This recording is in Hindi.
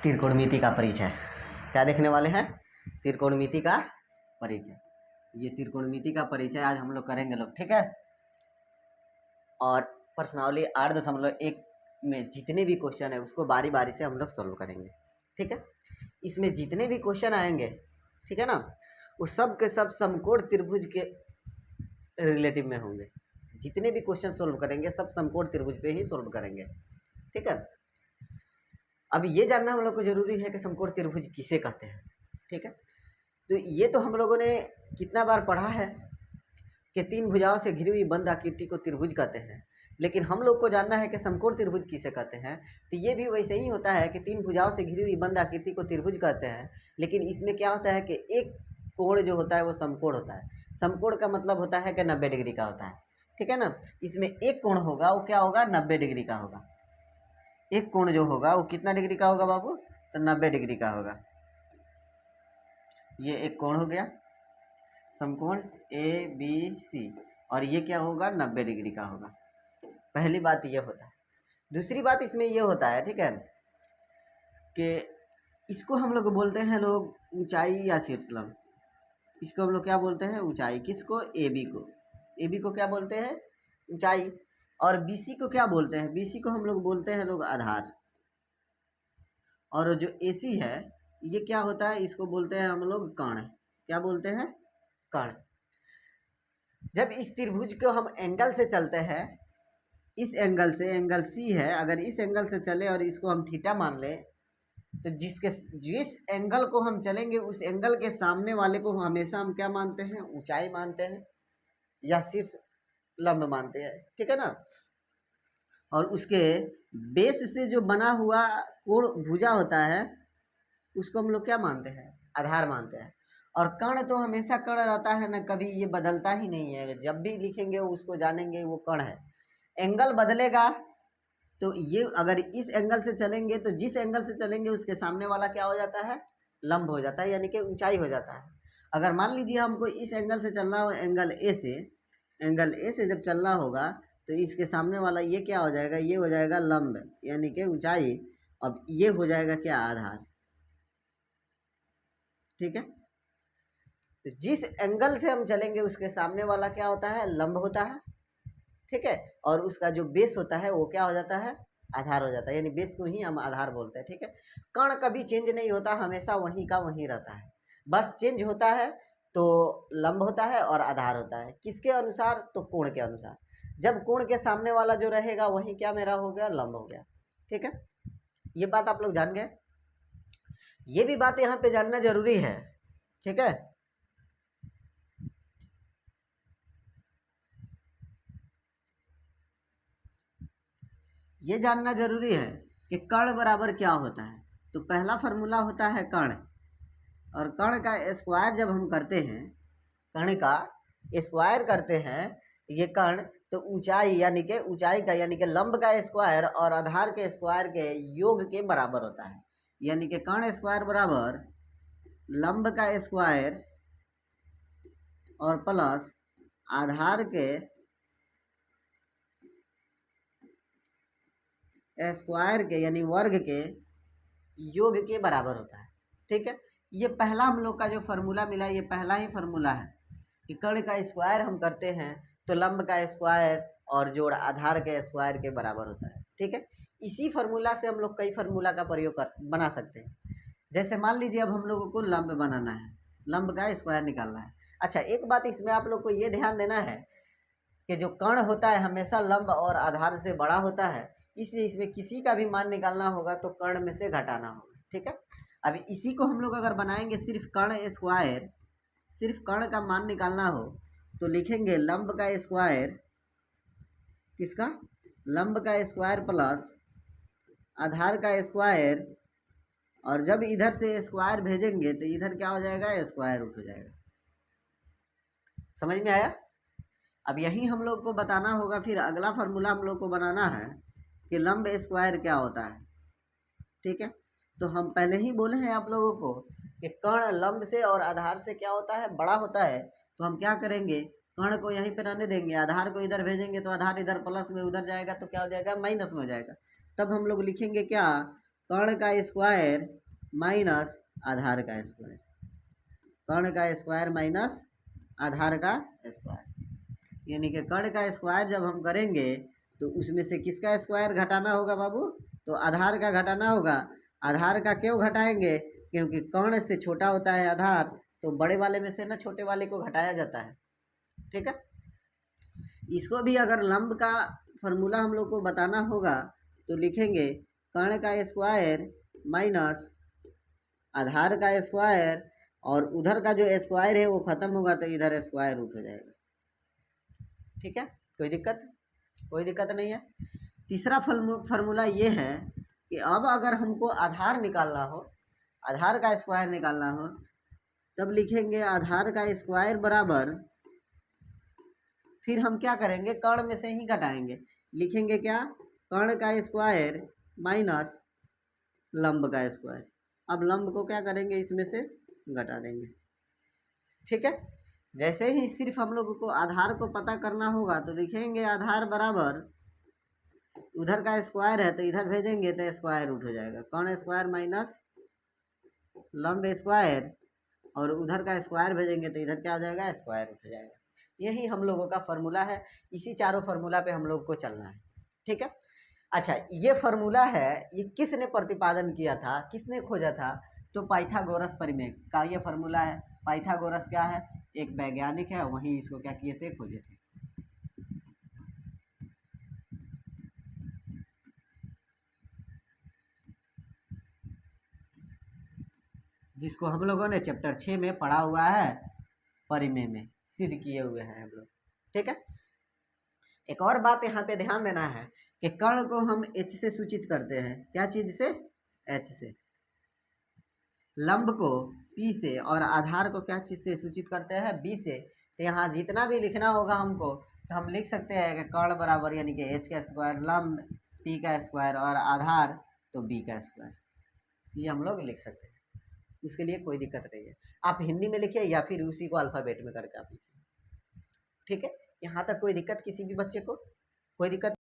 त्रिकोणमिति का परिचय। क्या देखने वाले हैं? त्रिकोणमिति का परिचय। ये त्रिकोणमिति का परिचय आज हम लोग करेंगे लोग, ठीक है। और प्रश्नावली 8.1 में जितने भी क्वेश्चन है उसको बारी बारी से हम लोग सॉल्व करेंगे, ठीक है। इसमें जितने भी क्वेश्चन आएंगे, ठीक है ना, वो सब के सब समकोण त्रिभुज के रिलेटिव में होंगे। जितने भी क्वेश्चन सॉल्व करेंगे सब समकोण त्रिभुज पे ही सॉल्व करेंगे, ठीक है। अब ये जानना हम लोग को जरूरी है कि समकोण त्रिभुज किसे कहते हैं, ठीक है। तो ये तो हम लोगों ने कितना बार पढ़ा है कि तीन भुजाओं से घिरी हुई बंद आकृति को त्रिभुज कहते हैं, लेकिन हम लोग को जानना है कि समकोण त्रिभुज किसे कहते हैं। तो ये भी वैसे ही होता है कि तीन भुजाओं से घिरी हुई बंद आकृति को त्रिभुज कहते हैं, लेकिन इसमें क्या होता है कि एक कोण जो होता है वो समकोण होता है। समकोण का मतलब होता है कि 90 डिग्री का होता है, ठीक है ना। इसमें एक कोण होगा वो क्या होगा, 90 डिग्री का होगा। एक कोण जो होगा वो कितना डिग्री का होगा बाबू? तो 90 डिग्री का होगा। ये एक कोण हो गया समकोण ABC, और ये क्या होगा, 90 डिग्री का होगा। पहली बात ये होता है। दूसरी बात इसमें ये होता है, ठीक है, कि इसको हम लोग बोलते हैं लोग ऊंचाई या शीर्षलंब। इसको हम लोग क्या बोलते हैं, ऊंचाई। किसको? AB को। AB को क्या बोलते हैं? ऊंचाई। और BC को क्या बोलते हैं? BC को हम लोग बोलते हैं लोग आधार। और जो AC है ये क्या होता है, इसको बोलते हैं हम लोग कर्ण। क्या बोलते हैं? कर्ण। जब इस त्रिभुज को हम एंगल से चलते हैं, इस एंगल से, एंगल C है, अगर इस एंगल से चले और इसको हम थीटा मान लें, तो जिस एंगल को हम चलेंगे उस एंगल के सामने वाले को हमेशा हम क्या मानते हैं, ऊंचाई मानते हैं या शीर्ष लंब मानते हैं, ठीक है ना। और उसके बेस से जो बना हुआ कोण भुजा होता है उसको हम लोग क्या मानते हैं, आधार मानते हैं। और कर्ण तो हमेशा कर्ण रहता है ना, कभी ये बदलता ही नहीं है। जब भी लिखेंगे उसको जानेंगे वो कर्ण है। एंगल बदलेगा तो ये अगर इस एंगल से चलेंगे तो जिस एंगल से चलेंगे उसके सामने वाला क्या हो जाता है, लंब हो जाता है, यानी कि ऊंचाई हो जाता है। अगर मान लीजिए हमको इस एंगल से चलना हो, एंगल ए से जब चलना होगा तो इसके सामने वाला ये क्या हो जाएगा, ये हो जाएगा लंब यानी कि ऊंचाई। अब ये हो जाएगा क्या, आधार, ठीक है। तो जिस एंगल से हम चलेंगे उसके सामने वाला क्या होता है, लंब होता है, ठीक है। और उसका जो बेस होता है वो क्या हो जाता है, आधार हो जाता है, यानी बेस को ही हम आधार बोलते हैं, ठीक है। कर्ण कभी चेंज नहीं होता, हमेशा वहीं का वहीं रहता है। बस चेंज होता है तो लंब होता है और आधार होता है। किसके अनुसार? तो कोण के अनुसार। जब कोण के सामने वाला जो रहेगा वही क्या मेरा हो गया, लंब हो गया, ठीक है। ये बात आप लोग जान गए। ये भी बात यहाँ पे जानना जरूरी है, ठीक है। ये जानना जरूरी है कि कर्ण बराबर क्या होता है। तो पहला फार्मूला होता है कर्ण, और कर्ण का स्क्वायर जब हम करते हैं, कर्ण का स्क्वायर करते हैं, ये कर्ण तो ऊंचाई यानी कि ऊंचाई का यानी कि लंब का स्क्वायर और आधार के स्क्वायर के योग के बराबर होता है। यानी कि कर्ण स्क्वायर बराबर लंब का स्क्वायर और प्लस आधार के स्क्वायर के यानी वर्ग के योग के बराबर होता है, ठीक है। ये पहला हम लोग का जो फार्मूला मिला, ये पहला ही फार्मूला है कि कर्ण का स्क्वायर हम करते हैं तो लंब का स्क्वायर और जोड़ आधार के स्क्वायर के बराबर होता है, ठीक है। इसी फार्मूला से हम लोग कई फार्मूला का प्रयोग बना सकते हैं। जैसे मान लीजिए अब हम लोगों को लंब बनाना है, लंब का स्क्वायर निकालना है। अच्छा, एक बात इसमें आप लोग को ये ध्यान देना है कि जो कर्ण होता है हमेशा लंब और आधार से बड़ा होता है, इसलिए इसमें किसी का भी मान निकालना होगा तो कर्ण में से घटाना होगा, ठीक है। अब इसी को हम लोग अगर बनाएंगे सिर्फ कर्ण स्क्वायर, सिर्फ कर्ण का मान निकालना हो तो लिखेंगे लंब का स्क्वायर, किसका, लंब का स्क्वायर प्लस आधार का स्क्वायर, और जब इधर से स्क्वायर भेजेंगे तो इधर क्या हो जाएगा, स्क्वायर रूट हो जाएगा। समझ में आया? अब यही हम लोग को बताना होगा, फिर अगला फार्मूला हम लोग को बनाना है कि लंब स्क्वायर क्या होता है, ठीक है। तो हम पहले ही बोले हैं आप लोगों को कि कर्ण लंब से और आधार से क्या होता है, बड़ा होता है। तो हम क्या करेंगे, कर्ण को यहीं पे रहने देंगे, आधार को इधर भेजेंगे तो आधार इधर प्लस में उधर जाएगा तो क्या हो जाएगा, माइनस में हो जाएगा। तब हम लोग लिखेंगे क्या, कर्ण का स्क्वायर माइनस आधार का स्क्वायर, कर्ण का स्क्वायर माइनस आधार का स्क्वायर, यानी कि कर्ण का स्क्वायर जब हम करेंगे तो उसमें से किसका स्क्वायर घटाना होगा बाबू, तो आधार का घटाना होगा। आधार का क्यों घटाएंगे, क्योंकि कर्ण से छोटा होता है आधार, तो बड़े वाले में से ना छोटे वाले को घटाया जाता है। ठीक है, इसको भी अगर लंब का फॉर्मूला हम लोग को बताना होगा तो लिखेंगे कर्ण का स्क्वायर माइनस आधार का स्क्वायर, और उधर का जो स्क्वायर है वो खत्म होगा तो इधर स्क्वायर रूट हो जाएगा। ठीक है, कोई दिक्कत नहीं है। तीसरा फार्मूला ये है कि अब अगर हमको आधार निकालना हो, आधार का स्क्वायर निकालना हो, तब लिखेंगे आधार का स्क्वायर बराबर, फिर हम क्या करेंगे, कर्ण में से ही घटाएंगे, लिखेंगे क्या, कर्ण का स्क्वायर माइनस लंब का स्क्वायर। अब लंब को क्या करेंगे, इसमें से घटा देंगे। ठीक है, जैसे ही सिर्फ हम लोगों को आधार को पता करना होगा तो लिखेंगे आधार बराबर, उधर का स्क्वायर है तो इधर भेजेंगे तो स्क्वायर रूट हो जाएगा, कर्ण स्क्वायर माइनस लंब स्क्वायर, और उधर का स्क्वायर भेजेंगे तो इधर क्या हो जाएगा, स्क्वायर रूट हो जाएगा। यही हम लोगों का फॉर्मूला है, इसी चारों फार्मूला पे हम लोग को चलना है। ठीक है, अच्छा ये फार्मूला है, ये किसने प्रतिपादन किया था, किसने खोजा था, तो पाइथागोरस परिमेय का ये फार्मूला है। पाइथागोरस क्या है, एक वैज्ञानिक है, वहीं इसको क्या किए थे, खोजे थे। जिसको हम लोगों ने चैप्टर 6 में पढ़ा हुआ है, परिमेय में सिद्ध किए हुए हैं हम लोग। ठीक है, एक और बात यहाँ पे ध्यान देना है कि कर्ण को हम h से सूचित करते हैं, क्या चीज से, h से, लंब को p से, और आधार को क्या चीज से सूचित करते हैं, b से। तो यहाँ जितना भी लिखना होगा हमको, तो हम लिख सकते हैं कि कर्ण बराबर यानी कि h का स्क्वायर, लंब p का स्क्वायर, और आधार तो b का स्क्वायर, ये हम लोग लिख सकते हैं। इसके लिए कोई दिक्कत नहीं है, आप हिंदी में लिखिए या फिर उसी को अल्फ़ाबेट में करके आप लिखिए। ठीक है, यहाँ तक कोई दिक्कत किसी भी बच्चे को, कोई दिक्कत